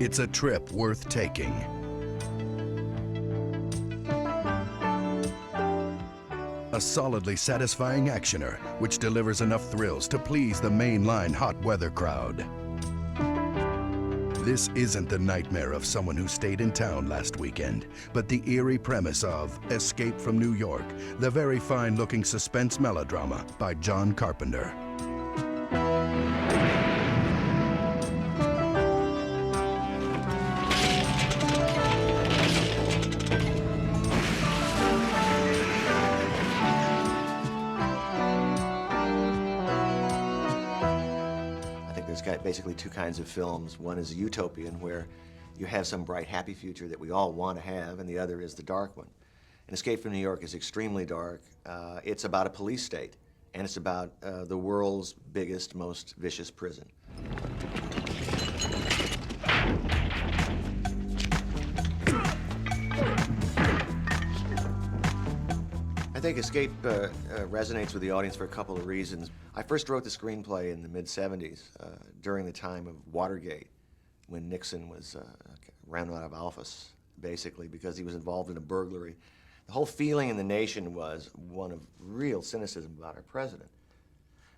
It's a trip worth taking. A solidly satisfying actioner which delivers enough thrills to please the mainline hot weather crowd. This isn't the nightmare of someone who stayed in town last weekend, but the eerie premise of Escape from New York, the very fine-looking suspense melodrama by John Carpenter. Got basically two kinds of films. One is a utopian, where you have some bright, happy future that we all want to have, and the other is the dark one. And Escape from New York is extremely dark. It's about a police state, and it's about the world's biggest, most vicious prison. I think Escape resonates with the audience for a couple of reasons. I first wrote the screenplay in the mid-'70s, during the time of Watergate, when Nixon was ran out of office, basically, because he was involved in a burglary. The whole feeling in the nation was one of real cynicism about our president.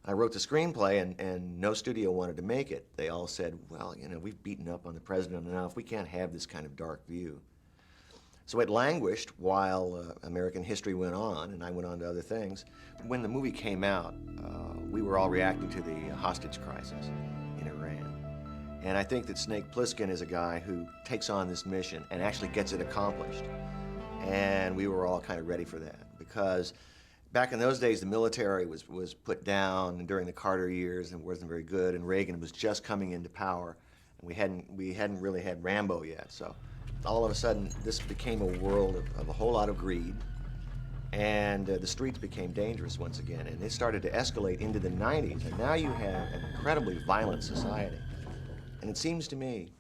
I wrote the screenplay, and no studio wanted to make it. They all said, well, you know, we've beaten up on the president enough. We can't have this kind of dark view. So it languished while American history went on, and I went on to other things. When the movie came out, we were all reacting to the hostage crisis in Iran. And I think that Snake Plissken is a guy who takes on this mission and actually gets it accomplished. And we were all kind of ready for that, because back in those days, the military was put down during the Carter years and wasn't very good, and Reagan was just coming into power, and we hadn't really had Rambo yet. So all of a sudden, this became a world of a whole lot of greed, and the streets became dangerous once again, and it started to escalate into the 90s, and now you have an incredibly violent society. And it seems to me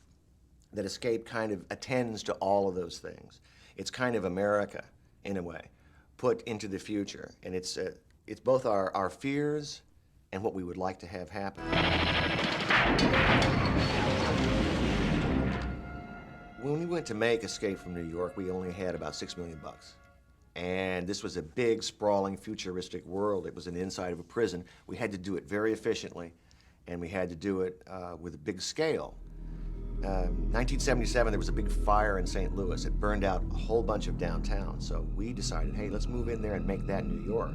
that Escape kind of attends to all of those things. It's kind of America, in a way, put into the future, and it's both our fears and what we would like to have happen. When we went to make Escape from New York, we only had about $6 million. And this was a big, sprawling, futuristic world. It was an inside of a prison. We had to do it very efficiently, and we had to do it with a big scale. 1977, there was a big fire in St. Louis. It burned out a whole bunch of downtown. So we decided, hey, let's move in there and make that New York,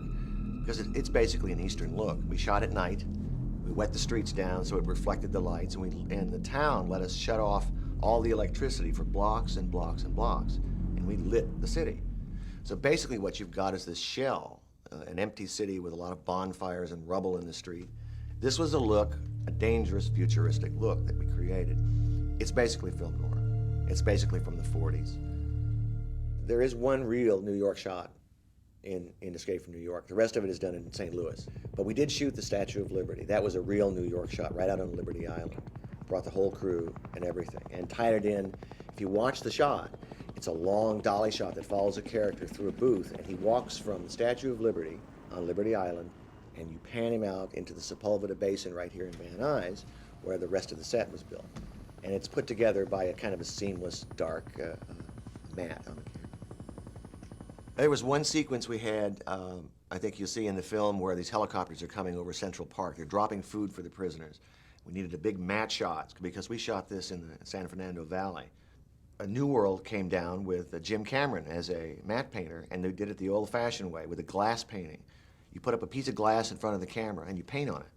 because it's basically an Eastern look. We shot at night. We wet the streets down so it reflected the lights, and the town let us shut off all the electricity for blocks and blocks and blocks, and we lit the city. So basically what you've got is this shell, an empty city with a lot of bonfires and rubble in the street. This was a look, a dangerous, futuristic look that we created. It's basically film noir. It's basically from the 40s. There is one real New York shot in Escape from New York. The rest of it is done in St. Louis. But we did shoot the Statue of Liberty. That was a real New York shot right out on Liberty Island. Brought the whole crew and everything, and tied it in. If you watch the shot, it's a long dolly shot that follows a character through a booth, and he walks from the Statue of Liberty on Liberty Island, and you pan him out into the Sepulveda Basin right here in Van Nuys, where the rest of the set was built. And it's put together by a kind of a seamless, dark mat on the camera. There was one sequence we had, I think you'll see in the film, where these helicopters are coming over Central Park. They're dropping food for the prisoners. We needed a big mat shot, because we shot this in the San Fernando Valley. A New World came down with Jim Cameron as a matte painter, and they did it the old-fashioned way with a glass painting. You put up a piece of glass in front of the camera and you paint on it.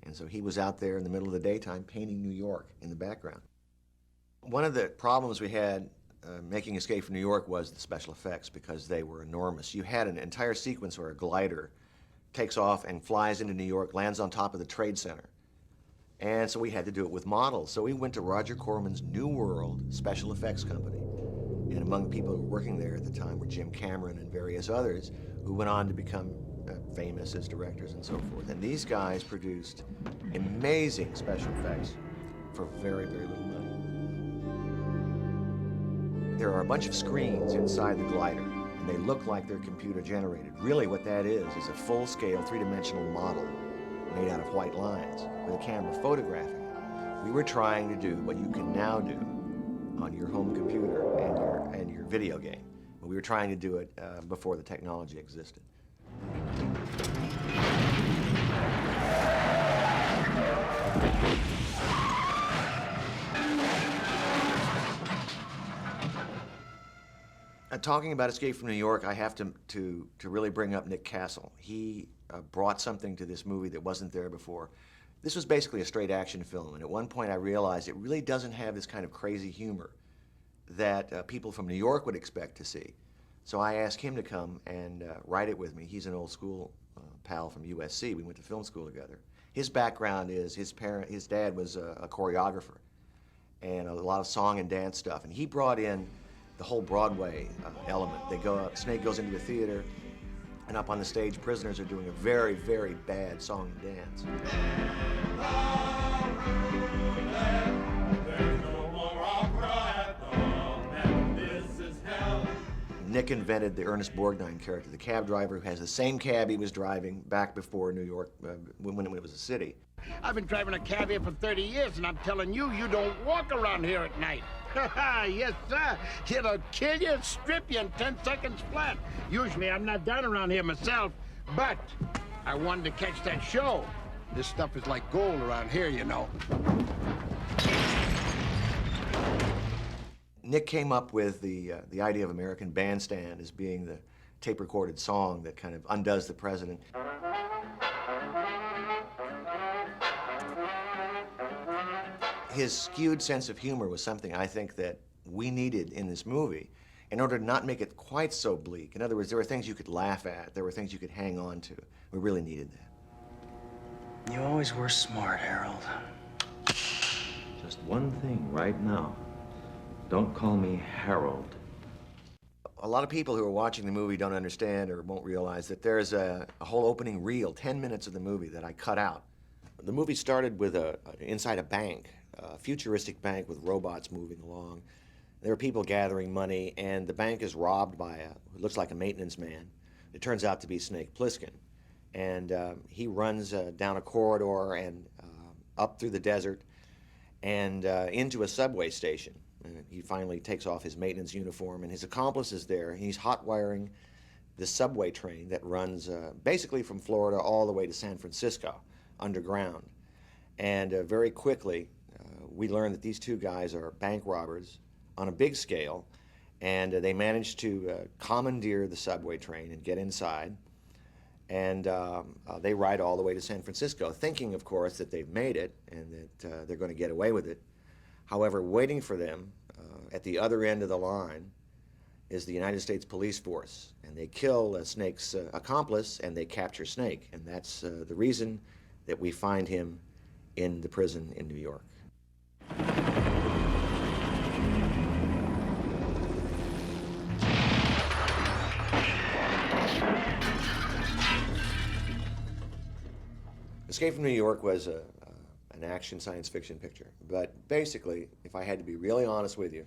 And so he was out there in the middle of the daytime painting New York in the background. One of the problems we had making Escape from New York was the special effects, because they were enormous. You had an entire sequence where a glider takes off and flies into New York, lands on top of the Trade Center. And so we had to do it with models. So we went to Roger Corman's New World special effects company. And among the people who were working there at the time were Jim Cameron and various others who went on to become famous as directors and so forth. And these guys produced amazing special effects for very, very little money. There are a bunch of screens inside the glider, and they look like they're computer generated. Really what that is a full-scale, three-dimensional model made out of white lines with a camera photographing it. We were trying to do what you can now do on your home computer and your video game. But we were trying to do it before the technology existed. Talking about Escape from New York, I have to really bring up Nick Castle. He brought something to this movie that wasn't there before. This was basically a straight action film, and at one point I realized it really doesn't have this kind of crazy humor that people from New York would expect to see. So I asked him to come and write it with me. He's an old school pal from USC. We went to film school together. His background is his dad was a choreographer and a lot of song and dance stuff, and he brought in the whole Broadway element. Snake goes into a theater, and up on the stage, prisoners are doing a very, very bad song and dance. Nick invented the Ernest Borgnine character, the cab driver who has the same cab he was driving back before New York, when it was a city. I've been driving a cab here for 30 years, and I'm telling you, you don't walk around here at night. Yes, sir. It'll kill you, strip you in 10 seconds flat. Usually, I'm not down around here myself, but I wanted to catch that show. This stuff is like gold around here, you know. Nick came up with the idea of American Bandstand as being the tape-recorded song that kind of undoes the president. His skewed sense of humor was something I think that we needed in this movie in order to not make it quite so bleak. In other words, there were things you could laugh at, there were things you could hang on to. We really needed that. You always were smart, Harold. Just one thing right now. Don't call me Harold. A lot of people who are watching the movie don't understand or won't realize that there's a whole opening reel, 10 minutes of the movie, that I cut out. The movie started with inside a bank, a futuristic bank with robots moving along. There are people gathering money, and the bank is robbed by what looks like a maintenance man. It turns out to be Snake Plissken. And he runs down a corridor and up through the desert and into a subway station. And he finally takes off his maintenance uniform, and his accomplice is there. He's hot wiring the subway train that runs basically from Florida all the way to San Francisco underground. And very quickly, we learn that these two guys are bank robbers on a big scale, and they manage to commandeer the subway train and get inside. And they ride all the way to San Francisco, thinking, of course, that they've made it and that they're going to get away with it. However, waiting for them at the other end of the line is the United States police force, and they kill Snake's accomplice, and they capture Snake, and that's the reason that we find him in the prison in New York. Escape from New York was an action science fiction picture, but basically, if I had to be really honest with you,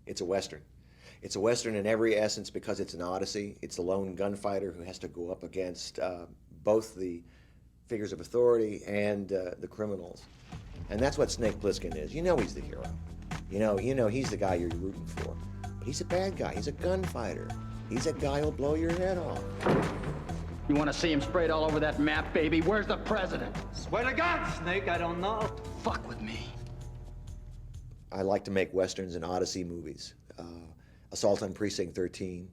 it's a Western. It's a Western in every essence because it's an odyssey. It's a lone gunfighter who has to go up against both the figures of authority and the criminals. And that's what Snake Plissken is. You know he's the hero. You know he's the guy you're rooting for. But he's a bad guy. He's a gunfighter. He's a guy who'll blow your head off. You want to see him sprayed all over that map, baby? Where's the president? Swear to God, Snake, I don't know. Fuck with me. I like to make Westerns and odyssey movies. Assault on Precinct 13.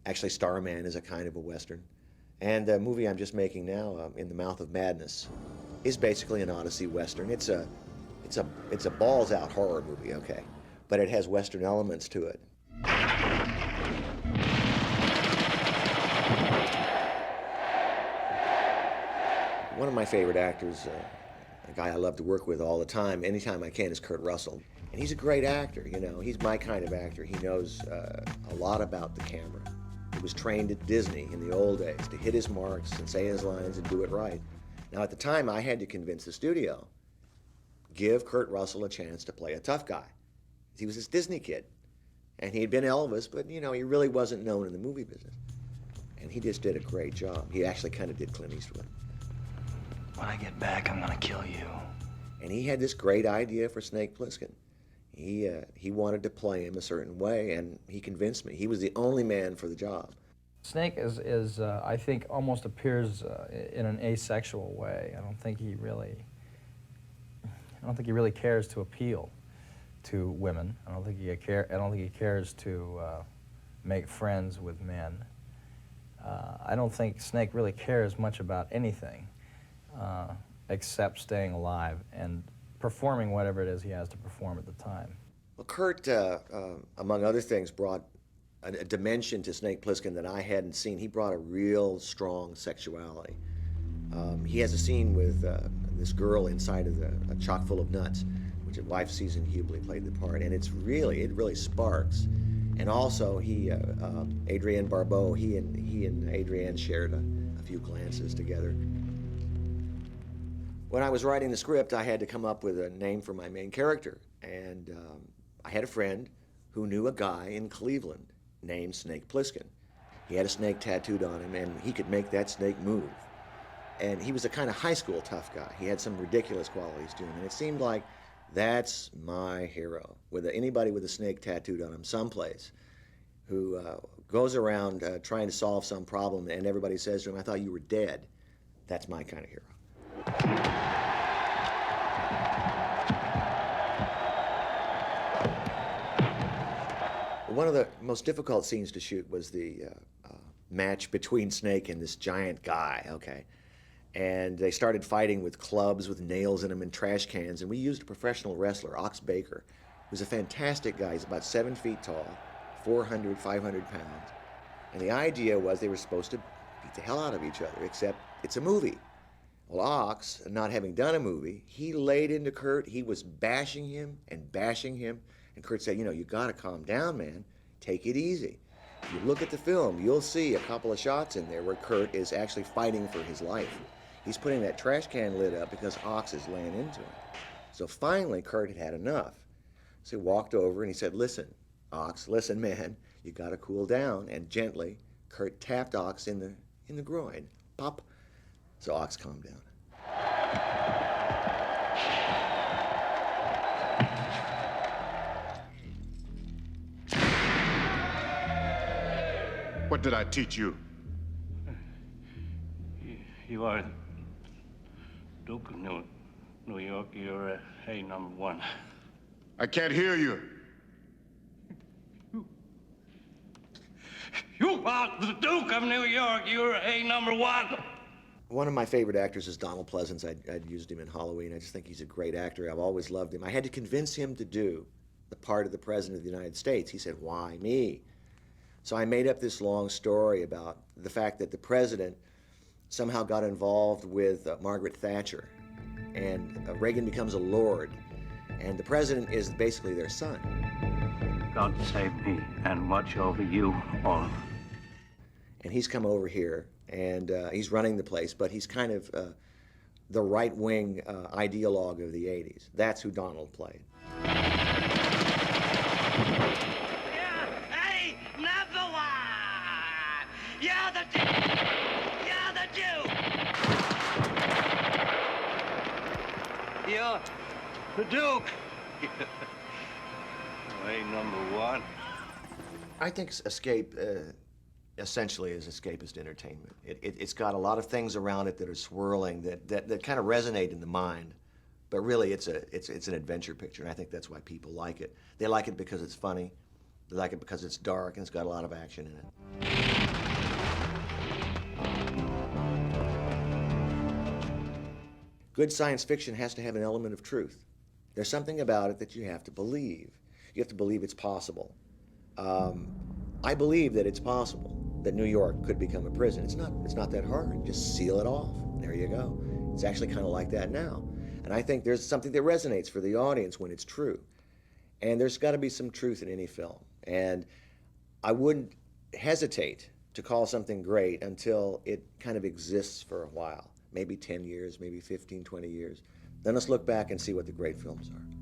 Actually, Starman is a kind of a Western. And the movie I'm just making now, In the Mouth of Madness, is basically an odyssey Western. It's a balls-out horror movie, okay? But it has Western elements to it. One of my favorite actors, a guy I love to work with all the time, anytime I can, is Kurt Russell. And he's a great actor, you know. He's my kind of actor. He knows a lot about the camera. He was trained at Disney in the old days to hit his marks and say his lines and do it right. Now, at the time, I had to convince the studio, give Kurt Russell a chance to play a tough guy. He was this Disney kid, and he had been Elvis, but, you know, he really wasn't known in the movie business. And he just did a great job. He actually kind of did Clint Eastwood. When I get back, I'm gonna kill you. And he had this great idea for Snake Plissken. He wanted to play him a certain way, and he convinced me. He was the only man for the job. Snake is I think, almost appears in an asexual way. I don't think he really cares to appeal to women. I don't think he cares to make friends with men. I don't think Snake really cares much about anything except staying alive and performing whatever it is he has to perform at the time. Well, Kurt, among other things, brought a dimension to Snake Plissken that I hadn't seen. He brought a real strong sexuality. He has a scene with this girl inside of a chock full of nuts, which his wife Susan Hubley played the part, and it really sparks. And also, Adrienne Barbeau, he and Adrienne shared a few glances together. When I was writing the script, I had to come up with a name for my main character, and I had a friend who knew a guy in Cleveland named Snake Plissken. He had a snake tattooed on him, and he could make that snake move. And he was a kind of high school tough guy. He had some ridiculous qualities to him, and it seemed like that's my hero. Anybody with a snake tattooed on him someplace who goes around trying to solve some problem, and everybody says to him, "I thought you were dead." That's my kind of hero. One of the most difficult scenes to shoot was the match between Snake and this giant guy, okay? And they started fighting with clubs with nails in them and trash cans, and we used a professional wrestler, Ox Baker, who's a fantastic guy. He's about 7 feet tall, 400, 500 pounds. And the idea was they were supposed to beat the hell out of each other, except it's a movie. Well, Ox, not having done a movie, he laid into Kurt. He was bashing him, and Kurt said, "You know, you gotta calm down, man. Take it easy." If you look at the film, you'll see a couple of shots in there where Kurt is actually fighting for his life. He's putting that trash can lid up because Ox is laying into him. So finally, Kurt had had enough. So he walked over and he said, "Listen, Ox, listen, man, you gotta cool down." And gently, Kurt tapped Ox in the groin. Pop. So Ox calmed down. What did I teach you? You are Duke of New York. You're A #1. I can't hear you. You are the Duke of New York. You're A #1. One of my favorite actors is Donald Pleasance. I'd used him in Halloween. I just think he's a great actor. I've always loved him. I had to convince him to do the part of the President of the United States. He said, "Why me?" So I made up this long story about the fact that the President somehow got involved with Margaret Thatcher, and Reagan becomes a lord, and the President is basically their son. God save me and watch over you all. And he's come over here, and he's running the place, but he's kind of the right-wing ideologue of the 80s. That's who Donald played. You're the Duke! You're the Duke! You're the Duke! A #1. I think Escape essentially is escapist entertainment. It's got a lot of things around it that are swirling, that kind of resonate in the mind. But really, it's an adventure picture, and I think that's why people like it. They like it because it's funny. They like it because it's dark, and it's got a lot of action in it. Good science fiction has to have an element of truth. There's something about it that you have to believe. You have to believe it's possible. I believe that it's possible that New York could become a prison. It's not that hard. Just seal it off. There you go. It's actually kind of like that now. And I think there's something that resonates for the audience when it's true. And there's got to be some truth in any film. And I wouldn't hesitate to call something great until it kind of exists for a while, maybe 10 years, maybe 15, 20 years. Then let's look back and see what the great films are.